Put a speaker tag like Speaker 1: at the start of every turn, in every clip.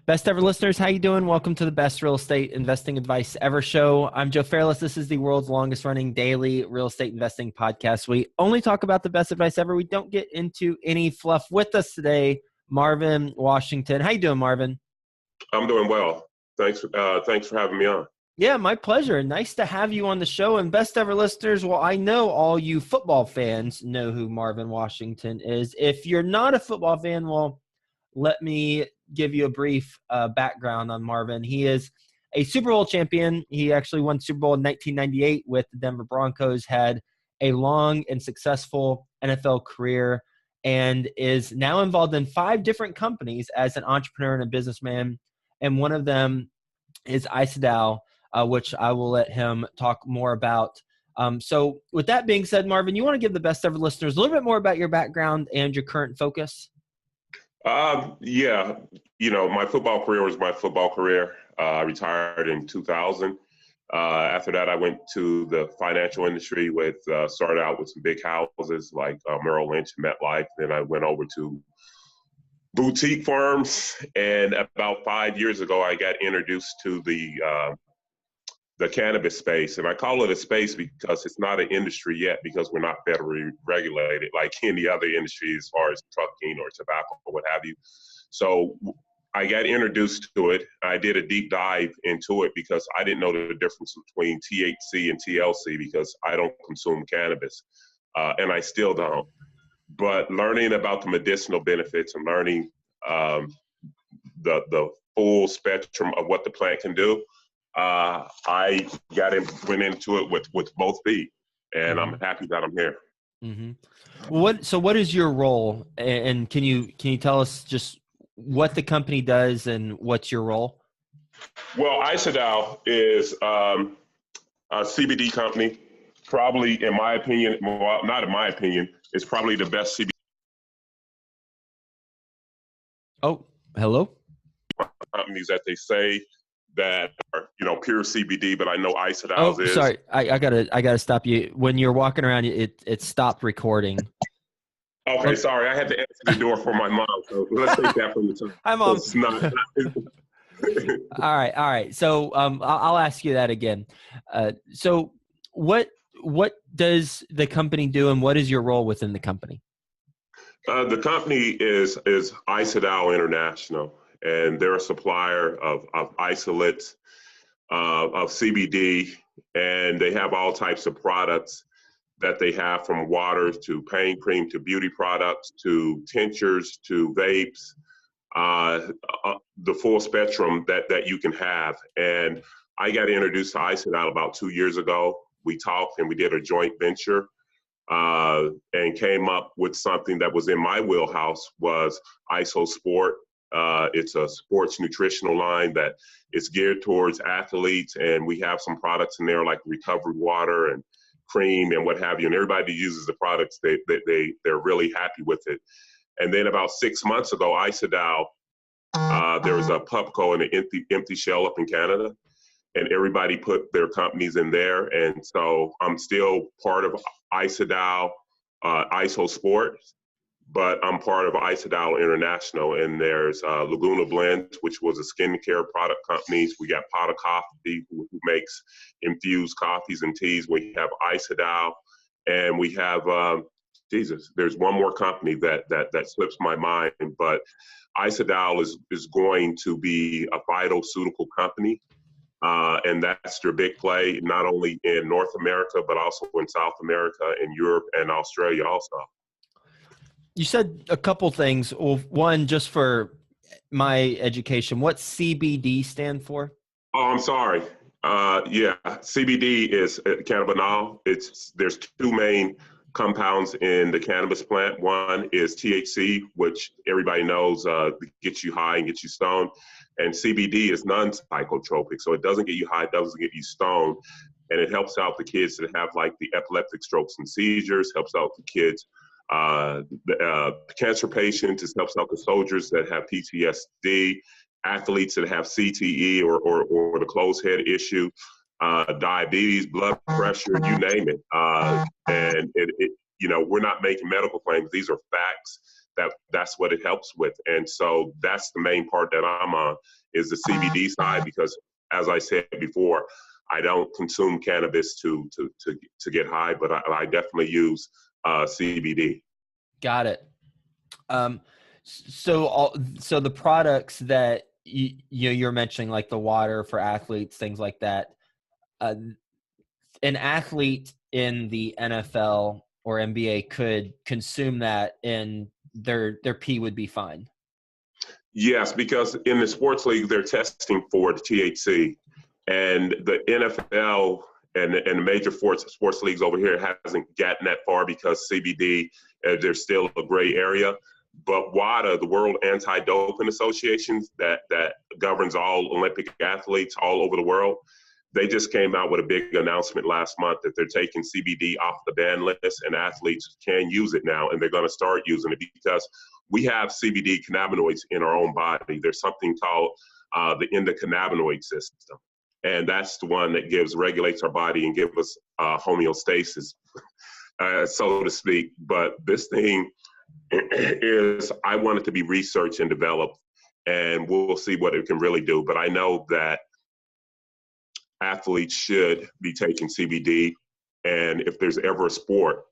Speaker 1: Best ever listeners, how you doing? Welcome to the best real estate investing advice ever show. I'm Joe Fairless. This is the world's longest running daily real estate investing podcast. We only talk about the best advice ever. We don't get into any fluff. With us today, Marvin Washington. How you doing, Marvin?
Speaker 2: I'm doing well. Thanks for having me on.
Speaker 1: Yeah, my pleasure. Nice to have you on the show. And best ever listeners, well, I know all you football fans know who Marvin Washington is. If you're not a football fan, well, let me give you a brief background on Marvin. He is a Super Bowl champion. He actually won Super Bowl in 1998 with the Denver Broncos, had a long and successful NFL career, and is now involved in 5 different companies as an entrepreneur and a businessman. And one of them is Isodiol, which I will let him talk more about. So with that being said, Marvin, you want to give the best ever listeners a little bit more about your background and your current focus?
Speaker 2: Yeah, my football career was my football career. I retired in 2000. After that, I went to the financial industry started out with some big houses like Merrill Lynch and MetLife. Then I went over to boutique firms. And about 5 years ago, I got introduced to the cannabis space. And I call it a space because it's not an industry yet, because we're not federally regulated like any other industry as far as trucking or tobacco or what have you. So I got introduced to it. I did a deep dive into it because I didn't know the difference between THC and TLC because I don't consume cannabis, and I still don't. But learning about the medicinal benefits and learning the full spectrum of what the plant can do, I went into it with both feet, and I'm happy that I'm here.
Speaker 1: Mm-hmm. So what is your role? And can you tell us just what the company does and what's your role?
Speaker 2: Well, Isodiol is a CBD company. Probably, in my opinion, well, not in my opinion, it's probably the best CBD.
Speaker 1: Oh, hello?
Speaker 2: Companies that they say that are, pure CBD, but I know Isodiol is.
Speaker 1: Sorry, I gotta stop you. When you're walking around, it stopped recording.
Speaker 2: Okay, sorry, I had to answer the door for my mom, so let's take that from the top.
Speaker 1: Hi, Mom.
Speaker 2: So it's not.
Speaker 1: All right. So I'll ask you that again. So what does the company do, and what is your role within the company?
Speaker 2: The company is Isodiol International, and they're a supplier of isolates, of CBD, and they have all types of products that they have, from waters to pain cream to beauty products to tinctures to vapes, the full spectrum that you can have. And I got introduced to Isodiol about 2 years ago. We talked and we did a joint venture, and came up with something that was in my wheelhouse, was IsoSport. It's a sports nutritional line that is geared towards athletes, and we have some products in there like recovery water and cream and what have you. And everybody uses the products, they're really happy with it. And then about 6 months ago, Isodiol, there was a Pubco and an empty shell up in Canada, and everybody put their companies in there. And so I'm still part of Isodiol, IsoSport, but I'm part of Isodiol International. And there's Laguna Blends, which was a skincare product company. We got Pot of Coffee, who makes infused coffees and teas. We have Isodiol, and we have there's one more company that slips my mind, but Isodiol is going to be a phytoceutical company. And that's their big play, not only in North America, but also in South America and Europe and Australia also.
Speaker 1: You said a couple things. Well, one, just for my education, what CBD stand for?
Speaker 2: Oh, I'm sorry. Yeah, CBD is cannabinol. There's 2 main compounds in the cannabis plant. One is THC, which everybody knows gets you high and gets you stoned. And CBD is non-psychotropic, so it doesn't get you high, it doesn't get you stoned. And it helps out the kids that have like the epileptic strokes and seizures, helps out the kids, the cancer patients, it helps out the soldiers that have PTSD, athletes that have CTE or the closed head issue, diabetes, blood pressure, you name it. And we're not making medical claims. These are facts that's what it helps with. And so that's the main part that I'm on, is the CBD side, because as I said before, I don't consume cannabis to get high, but I definitely use CBD.
Speaker 1: Got it. So the products that you're mentioning, like the water for athletes, things like that, an athlete in the NFL or NBA could consume that and their pee would be fine.
Speaker 2: Yes, because in the sports league, they're testing for the THC, and the NFL and the major sports leagues over here hasn't gotten that far because CBD, there's still a gray area. But WADA, the World Anti-Doping Association that governs all Olympic athletes all over the world, they just came out with a big announcement last month that they're taking CBD off the ban list, and athletes can use it now, and they're going to start using it because we have CBD cannabinoids in our own body. There's something called the endocannabinoid system, and that's the one that regulates our body and gives us homeostasis, so to speak. But this thing I want it to be researched and developed, and we'll see what it can really do. But I know that athletes should be taking CBD, and if there's ever a sport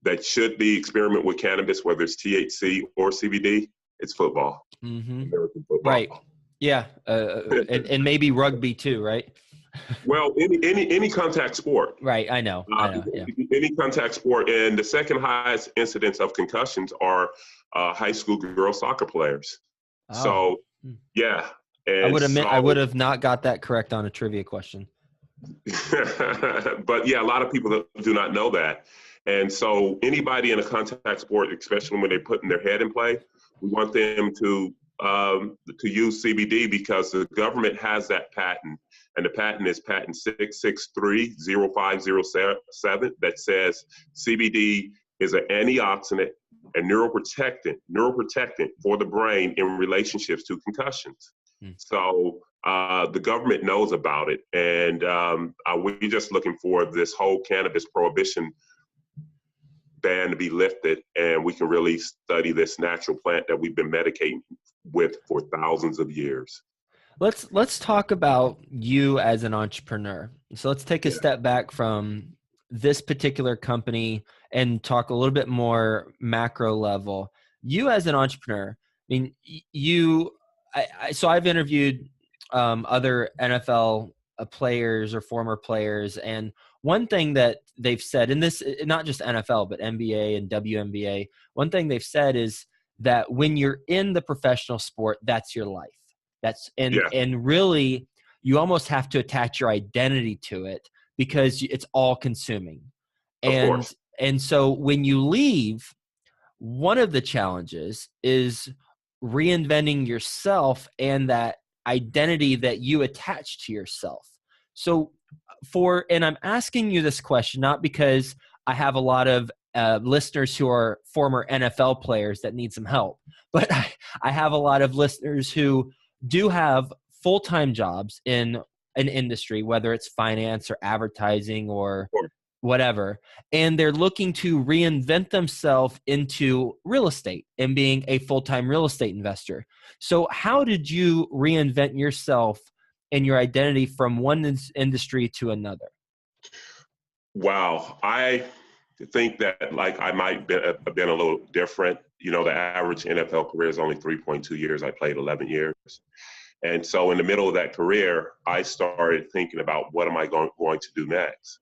Speaker 2: that should be experiment with cannabis, whether it's THC or CBD, it's football.
Speaker 1: Mm-hmm.
Speaker 2: American football.
Speaker 1: Right. Yeah. And maybe rugby too, right?
Speaker 2: Well, any contact sport.
Speaker 1: Right. I know. Yeah.
Speaker 2: Any contact sport. And the second highest incidence of concussions are high school girl soccer players.
Speaker 1: Oh.
Speaker 2: So, yeah. And
Speaker 1: I would have not got that correct on a trivia question.
Speaker 2: But yeah, a lot of people do not know that. And so anybody in a contact sport, especially when they're putting their head in play, we want them to use CBD because the government has that patent. And the patent is patent 6630507 that says CBD is an antioxidant and neuroprotectant for the brain in relationships to concussions. So the government knows about it, and we're just looking for this whole cannabis prohibition ban to be lifted, and we can really study this natural plant that we've been medicating with for thousands of years.
Speaker 1: Let's talk about you as an entrepreneur. So let's take a step back from this particular company and talk a little bit more macro level. You as an entrepreneur, I mean, so I've interviewed other NFL players or former players, and one thing that they've said, and this not just NFL but NBA and WNBA, one thing they've said is that when you're in the professional sport, that's your life. And really, you almost have to attach your identity to it because it's all consuming. And so when you leave, one of the challenges is reinventing yourself and that identity that you attach to yourself. So and I'm asking you this question, not because I have a lot of listeners who are former NFL players that need some help, but I have a lot of listeners who do have full-time jobs in an industry, whether it's finance or advertising or whatever, and they're looking to reinvent themselves into real estate and being a full-time real estate investor. So how did you reinvent yourself and your identity from one industry to another?
Speaker 2: Wow. I think that I might have been a little different. You know, the average NFL career is only 3.2 years. I played 11 years. And so in the middle of that career, I started thinking about what am I going to do next?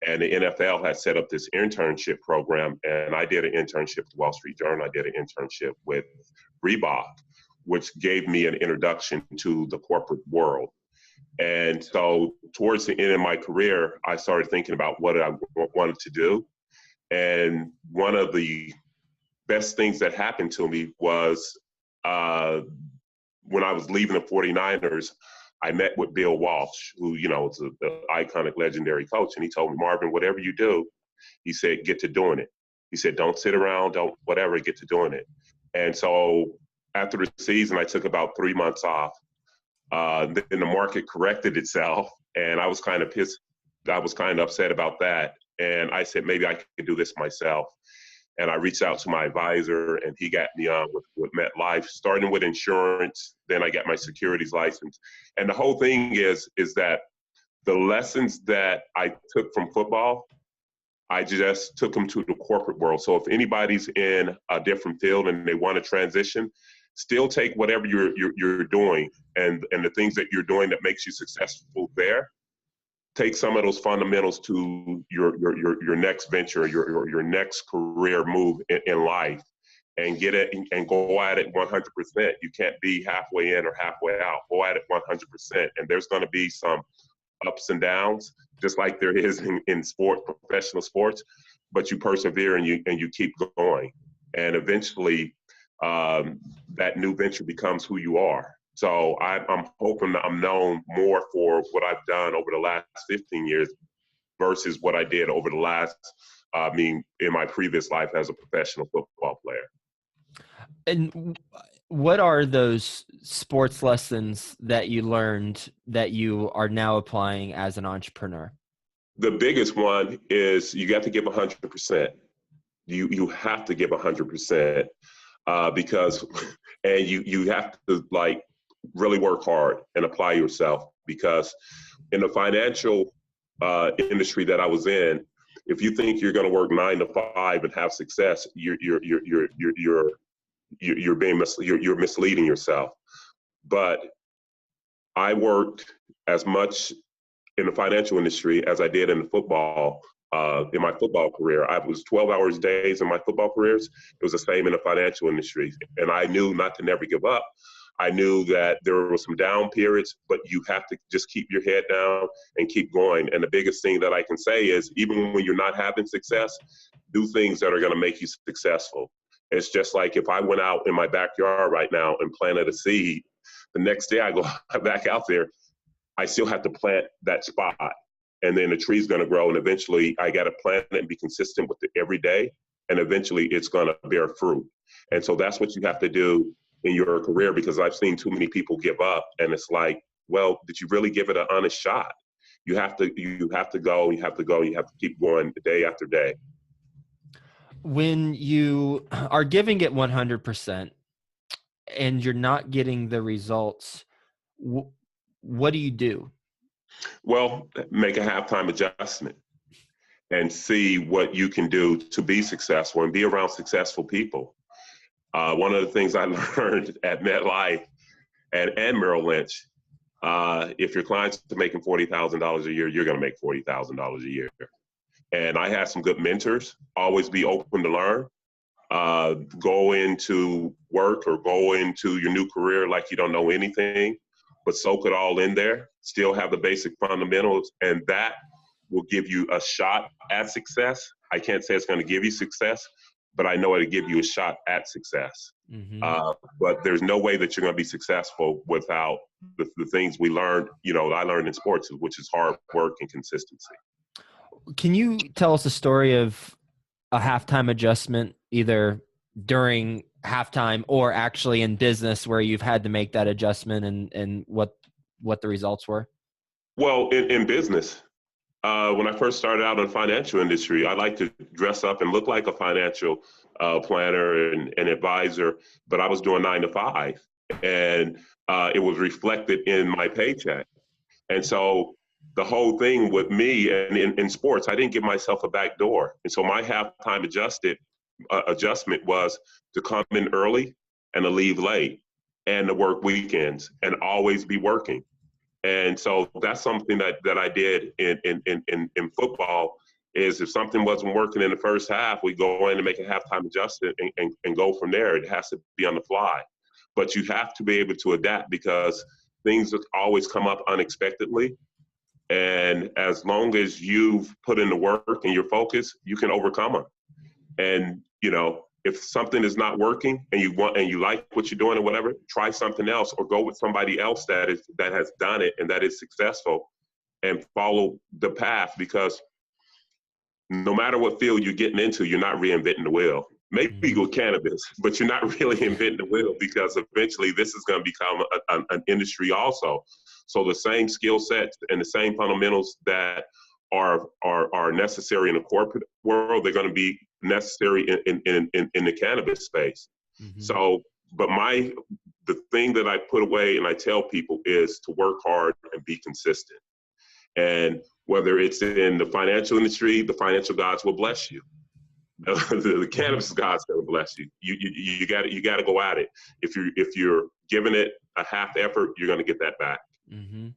Speaker 2: And the NFL had set up this internship program, and I did an internship with the Wall Street Journal. I did an internship with Reebok, which gave me an introduction to the corporate world. And so towards the end of my career, I started thinking about what I wanted to do. And one of the best things that happened to me was when I was leaving the 49ers, I met with Bill Walsh, who, you know, is the iconic, legendary coach. And he told me, Marvin, whatever you do, he said, get to doing it. He said, don't sit around, don't whatever, get to doing it. And so after the season, I took about 3 months off. Then the market corrected itself, and I was kind of pissed. I was kind of upset about that. And I said, maybe I could do this myself. And I reached out to my advisor, and he got me on with MetLife, starting with insurance. Then I got my securities license. And the whole thing is that the lessons that I took from football, I just took them to the corporate world. So if anybody's in a different field and they want to transition, still take whatever you're doing and the things that you're doing that makes you successful there. Take some of those fundamentals to your next venture, your next career move in life, and get it and go at it 100%. You can't be halfway in or halfway out. Go at it 100%. And there's going to be some ups and downs, just like there is in sport, professional sports. But you persevere and you keep going, and eventually that new venture becomes who you are. So I'm hoping that I'm known more for what I've done over the last 15 years versus what I did over the last, in my previous life as a professional football player.
Speaker 1: And what are those sports lessons that you learned that you are now applying as an entrepreneur?
Speaker 2: The biggest one is you got to give 100%. You have to give 100% because, and you have to like really work hard and apply yourself, because in the financial industry that I was in, if you think you're going to work 9 to 5 and have success, you're misleading yourself. But I worked as much in the financial industry as I did in the football. In my football career, I was 12 hours days in my football careers. It was the same in the financial industry, and I knew not to never give up. I knew that there were some down periods, but you have to just keep your head down and keep going. And the biggest thing that I can say is, even when you're not having success, do things that are going to make you successful. It's just like if I went out in my backyard right now and planted a seed, the next day I go back out there, I still have to plant that spot. And then the tree's going to grow, and eventually I got to plant it and be consistent with it every day. And eventually it's going to bear fruit. And so that's what you have to do in your career, because I've seen too many people give up, and it's like, well, did you really give it an honest shot? You have to go, you have to keep going day after day.
Speaker 1: When you are giving it 100% and you're not getting the results, what do you do?
Speaker 2: Well, make a halftime adjustment and see what you can do to be successful and be around successful people. One of the things I learned at MetLife and Merrill Lynch, if your clients are making $40,000 a year, you're going to make $40,000 a year. And I had some good mentors. Always be open to learn. Go into work or go into your new career like you don't know anything, but soak it all in there. Still have the basic fundamentals, and that will give you a shot at success. I can't say it's going to give you success, but I know it'll give you a shot at success. Mm-hmm. But there's no way that you're going to be successful without the things we learned, I learned in sports, which is hard work and consistency.
Speaker 1: Can you tell us a story of a halftime adjustment, either during halftime or actually in business, where you've had to make that adjustment and what the results were? Well,
Speaker 2: in business, when I first started out in the financial industry, I like to dress up and look like a financial planner and advisor, but I was doing 9 to 5, and it was reflected in my paycheck. And so the whole thing with me and in sports, I didn't give myself a back door. And so my halftime adjustment was to come in early and to leave late, and to work weekends and always be working. And so that's something that I did in football, is if something wasn't working in the first half, we go in and make a halftime adjustment and go from there. It has to be on the fly. But you have to be able to adapt, because things always come up unexpectedly. And as long as you've put in the work and your focus, you can overcome them. And, if something is not working and you like what you're doing or whatever, try something else, or go with somebody else that has done it and that is successful, and follow the path, because no matter what field you're getting into, you're not reinventing the wheel. Maybe with cannabis, but you're not really inventing the wheel, because eventually this is going to become an industry also. So the same skill sets and the same fundamentals that are necessary in the corporate world, they're going to be necessary in the cannabis space.
Speaker 1: Mm-hmm.
Speaker 2: So, but the thing that I put away and I tell people is to work hard and be consistent. And whether it's in the financial industry, the financial gods will bless you. The cannabis gods will bless you. You got to go at it. If you're giving it a half effort, you're going to get that back.
Speaker 1: Mm-hmm.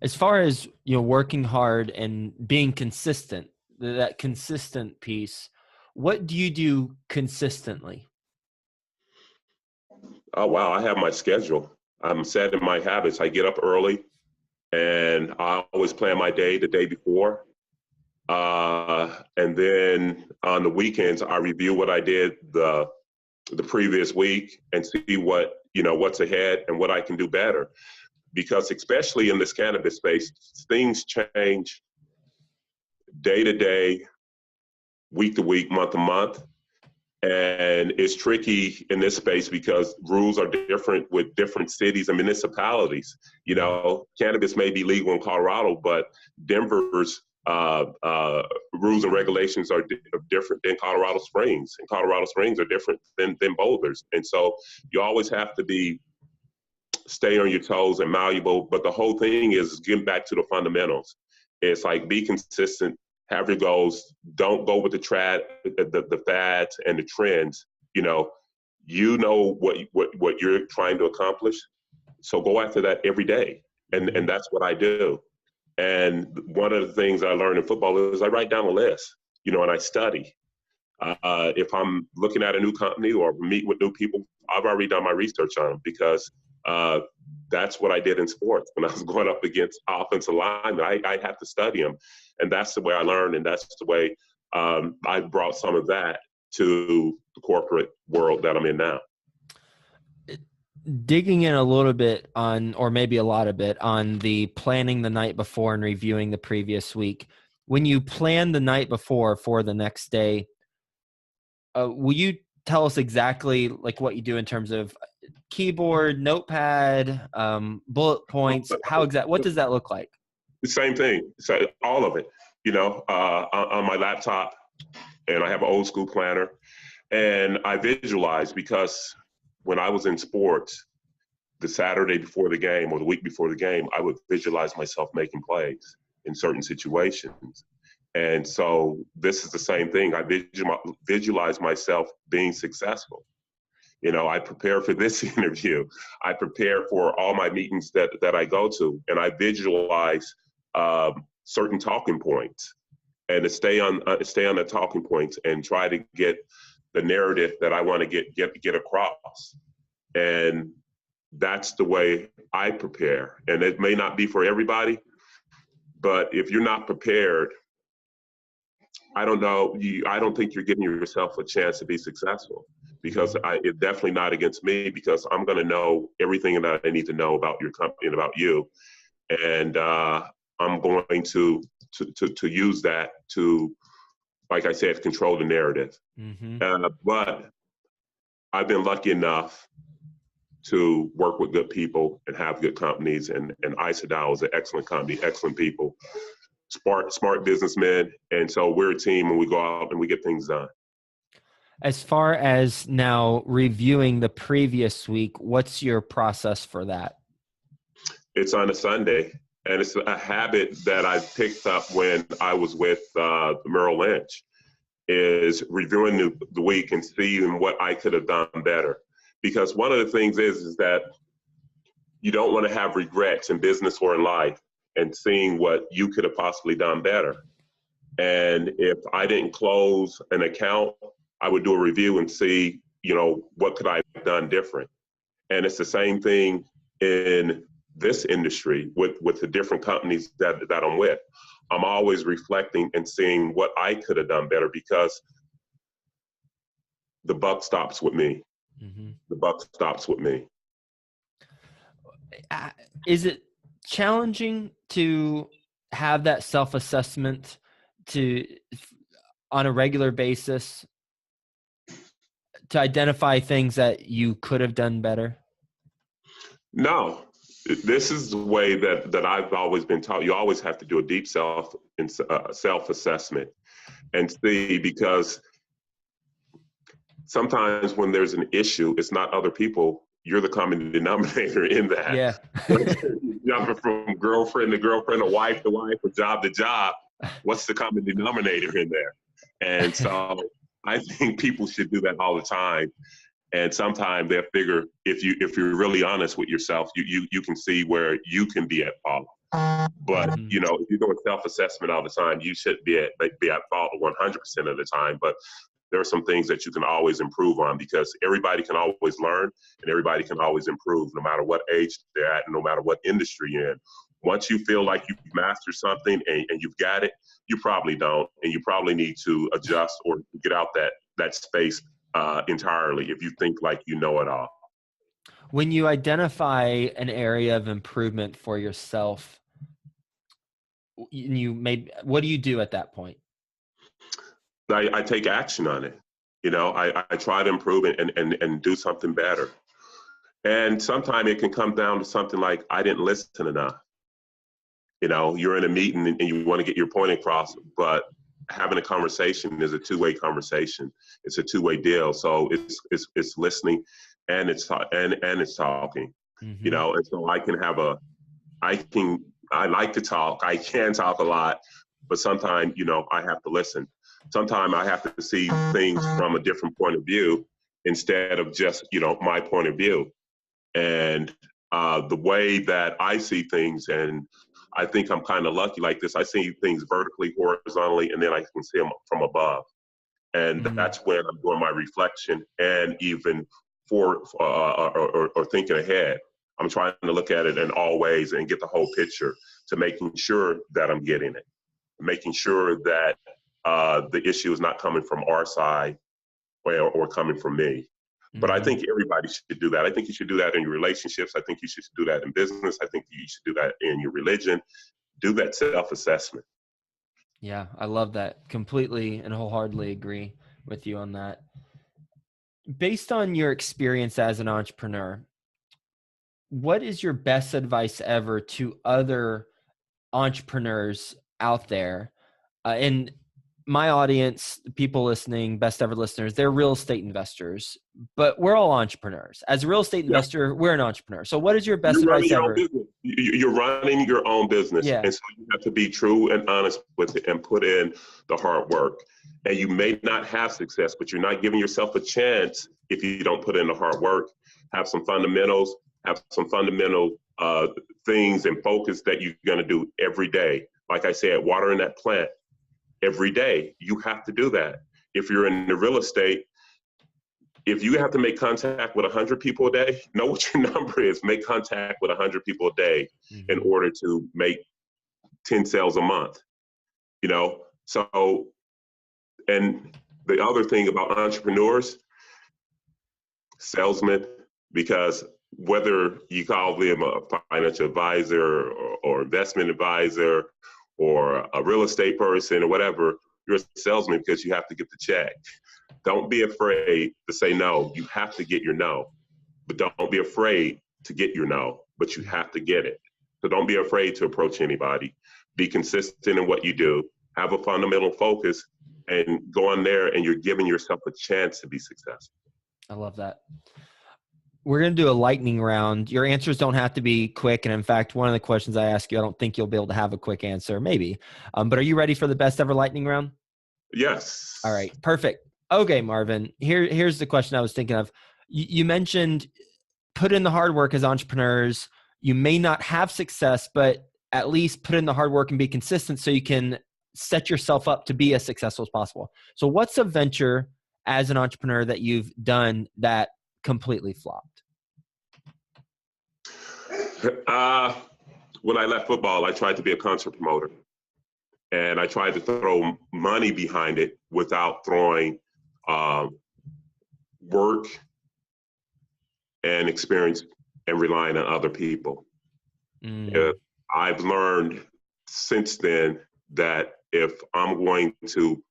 Speaker 1: As far as, working hard and being consistent, that consistent piece, what do you do consistently?
Speaker 2: Oh, wow. I have my schedule. I'm set in my habits. I get up early and I always plan my day the day before. And then on the weekends, I review what I did the previous week and see what's ahead and what I can do better. Because especially in this cannabis space, things change day to day, week to week, month to month. And it's tricky in this space because rules are different with different cities and municipalities. Cannabis may be legal in Colorado, but Denver's rules and regulations are different than Colorado Springs, and Colorado Springs are different than Boulder's. And so you always have to stay on your toes and malleable. But the whole thing is getting back to the fundamentals. It's like be consistent. Have your goals. Don't go with the fads and the trends. You know what you're trying to accomplish. So go after that every day. And that's what I do. And one of the things I learned in football is I write down a list, and I study. If I'm looking at a new company or meet with new people, I've already done my research on them because that's what I did in sports. When I was going up against offensive linemen, I had to study them. And that's the way I learned. And that's the way I brought some of that to the corporate world that I'm in now.
Speaker 1: Digging in a little bit on, or maybe a lot of bit, on the planning the night before and reviewing the previous week. When you plan the night before for the next day, will you tell us exactly like what you do in terms of keyboard, notepad, bullet points? What does that look like?
Speaker 2: The same thing. So all of it, on my laptop, and I have an old school planner, and I visualize because when I was in sports, the Saturday before the game or the week before the game, I would visualize myself making plays in certain situations. And so this is the same thing. I visualize myself being successful. I prepare for this interview. I prepare for all my meetings that I go to, and I visualize certain talking points, and to stay on the talking points and try to get the narrative that I want to get across. And that's the way I prepare. And it may not be for everybody, but if you're not prepared, I don't know. I don't think you're giving yourself a chance to be successful, because it's definitely not against me, because I'm going to know everything that I need to know about your company and about you. And I'm going to use that to, like I said, control the narrative.
Speaker 1: Mm-hmm.
Speaker 2: But I've been lucky enough to work with good people and have good companies. And Isodiol is an excellent company, excellent people, smart businessmen. And so we're a team, and we go out and we get things done.
Speaker 1: As far as now reviewing the previous week, what's your process for that?
Speaker 2: It's on a Sunday, and it's a habit that I picked up when I was with Merrill Lynch, is reviewing the week and seeing what I could have done better. Because one of the things is that you don't want to have regrets in business or in life, and seeing what you could have possibly done better. And if I didn't close an account, I would do a review and see, what could I have done different? And it's the same thing in this industry with the different companies that I'm with. I'm always reflecting and seeing what I could have done better, because the buck stops with me. Mm-hmm. The buck stops with me.
Speaker 1: Is it challenging to have that self-assessment on a regular basis to identify things that you could have done better?
Speaker 2: No, this is the way that I've always been taught. You always have to do a deep self-assessment and see, because sometimes when there's an issue, it's not other people. You're the common denominator in that.
Speaker 1: Yeah.
Speaker 2: Jumping from girlfriend to girlfriend, or wife to wife, or job to job. What's the common denominator in there? And so I think people should do that all the time. And sometimes they'll figure, if you're really honest with yourself, you can see where you can be at fault. But you know, if you're doing self-assessment all the time, you should be at fault 100% of the time. But there are some things that you can always improve on, because everybody can always learn and everybody can always improve, no matter what age they're at and no matter what industry you're in. Once you feel like you've mastered something and you've got it, you probably don't, and you probably need to adjust or get out that space entirely if you think like you know it all.
Speaker 1: When you identify an area of improvement for yourself, what do you do at that point?
Speaker 2: I take action on it. You know, I try to improve it and do something better. And sometimes it can come down to something like, I didn't listen enough. You know, you're in a meeting and you want to get your point across, but having a conversation is a two-way conversation. It's a two-way deal. So it's listening and it's talking. Mm-hmm. You know, and so I like to talk. I can talk a lot, but sometimes, you know, I have to listen. Sometimes I have to see things from a different point of view instead of just, you know, my point of view. And the way that I see things, and I think I'm kind of lucky like this, I see things vertically, horizontally, and then I can see them from above. And that's when I'm doing my reflection, and even or thinking ahead. I'm trying to look at it in all ways and get the whole picture, to making sure that I'm getting it, making sure that the issue is not coming from our side or coming from me. But I think everybody should do that. I think you should do that in your relationships. I think you should do that in business. I think you should do that in your religion. Do that self-assessment.
Speaker 1: Yeah, I love that. Completely and wholeheartedly agree with you on that. Based on your experience as an entrepreneur, what is your best advice ever to other entrepreneurs out there? And my audience, people listening, best ever listeners, they're real estate investors, but we're all entrepreneurs. As a real estate investor, we're an entrepreneur. So what is your best advice ever?
Speaker 2: You're running your own business.
Speaker 1: Yeah.
Speaker 2: And so you have to be true and honest with it and put in the hard work. And you may not have success, but you're not giving yourself a chance if you don't put in the hard work. Have some fundamentals, have some fundamental things and focus that you're going to do every day. Like I said, watering that plant every day. You have to do that. If you're in the real estate, if you have to make contact with 100 people a day, know what your number is. Make contact with 100 people a day in order to make 10 sales a month. You know, so, and the other thing about entrepreneurs, salesmen, because whether you call them a financial advisor or investment advisor or a real estate person or whatever, you're a salesman because you have to get the check. Don't be afraid to say no. You have to get your no. But don't be afraid to get your no, but you have to get it. So don't be afraid to approach anybody. Be consistent in what you do. Have a fundamental focus and go on there, and you're giving yourself a chance to be successful.
Speaker 1: I love that. We're going to do a lightning round. Your answers don't have to be quick. And in fact, one of the questions I ask you, I don't think you'll be able to have a quick answer, maybe. But are you ready for the best ever lightning round?
Speaker 2: Yes.
Speaker 1: All right, perfect. Okay, Marvin, here's the question I was thinking of. You mentioned put in the hard work as entrepreneurs. You may not have success, but at least put in the hard work and be consistent so you can set yourself up to be as successful as possible. So what's a venture as an entrepreneur that you've done that completely flopped?
Speaker 2: When I left football, I tried to be a concert promoter. And I tried to throw money behind it without throwing work and experience and relying on other people. I've learned since then that if I'm going to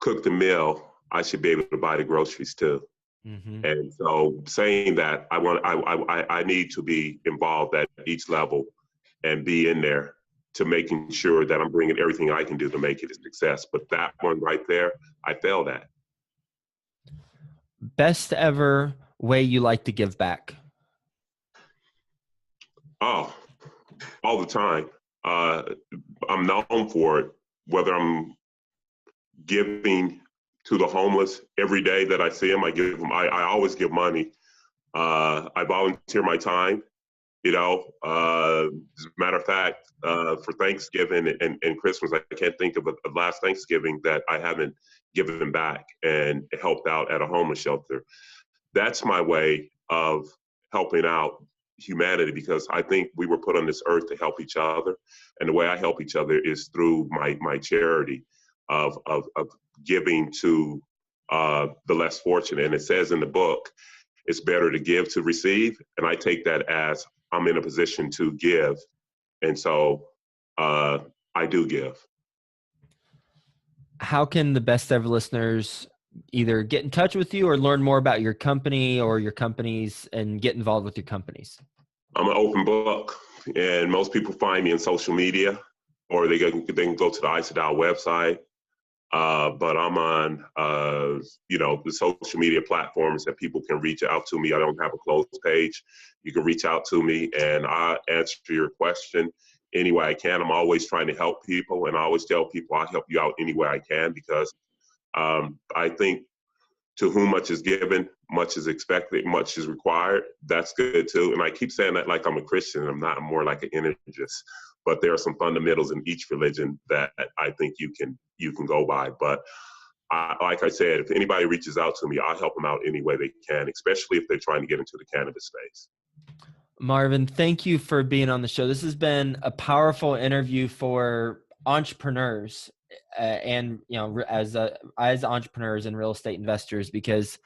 Speaker 2: cook the meal, I should be able to buy the groceries too. And so saying that, I need to be involved at each level and be in there to making sure that I'm bringing everything I can do to make it a success. But that one right there, I failed at.
Speaker 1: Best ever way you like to give back?
Speaker 2: Oh, all the time. I'm known for it, whether I'm giving to the homeless every day that I see them. I give them, I always give money. I volunteer my time, you know. As a matter of fact, for Thanksgiving and Christmas, I can't think of a last Thanksgiving that I haven't given back and helped out at a homeless shelter. That's my way of helping out humanity, because I think we were put on this earth to help each other. And the way I help each other is through my charity of giving to the less fortunate. And it says in the book, it's better to give to receive. And I take that as I'm in a position to give. And so I do give.
Speaker 1: How can the best ever listeners either get in touch with you or learn more about your company or your companies and get involved with your companies?
Speaker 2: I'm an open book, and most people find me in social media, or they can go to the Isodiol website. But I'm on, the social media platforms that people can reach out to me. I don't have a closed page. You can reach out to me, and I answer your question any way I can. I'm always trying to help people, and I always tell people I'll help you out any way I can, because I think to whom much is given, much is expected, much is required. That's good too. And I keep saying that like I'm a Christian, and I'm not. I'm more like an energist. But there are some fundamentals in each religion that I think you can go by. But like I said, if anybody reaches out to me, I'll help them out any way they can, especially if they're trying to get into the cannabis space.
Speaker 1: Marvin, thank you for being on the show. This has been a powerful interview for entrepreneurs, and as entrepreneurs and real estate investors, because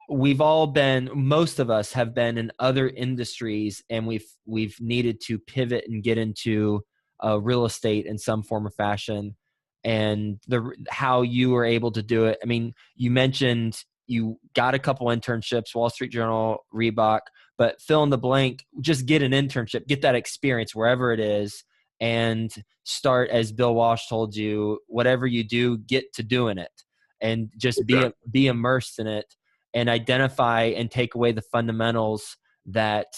Speaker 1: most of us have been in other industries, and we've needed to pivot and get into real estate in some form or fashion. And how you were able to do it. I mean, you mentioned you got a couple internships, Wall Street Journal, Reebok, but fill in the blank, just get an internship, get that experience wherever it is, and start, as Bill Walsh told you, whatever you do, get to doing it, and just be immersed in it, and identify and take away the fundamentals that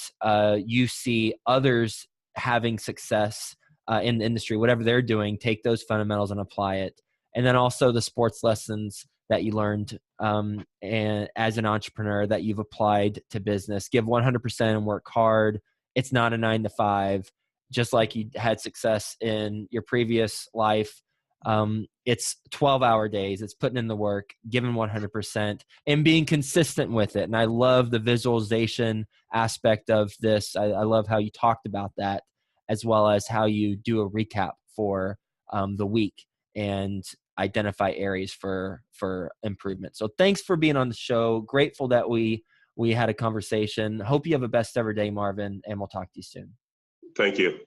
Speaker 1: you see others having success in the industry, whatever they're doing, take those fundamentals and apply it. And then also the sports lessons that you learned and as an entrepreneur that you've applied to business. Give 100% and work hard. It's not a 9 to 5, just like you had success in your previous life. It's 12-hour days. It's putting in the work, giving 100%, and being consistent with it. And I love the visualization aspect of this. I love how you talked about that, as well as how you do a recap for the week and identify areas for improvement. So thanks for being on the show. Grateful that we had a conversation. Hope you have a best ever day, Marvin, and we'll talk to you soon.
Speaker 2: Thank you.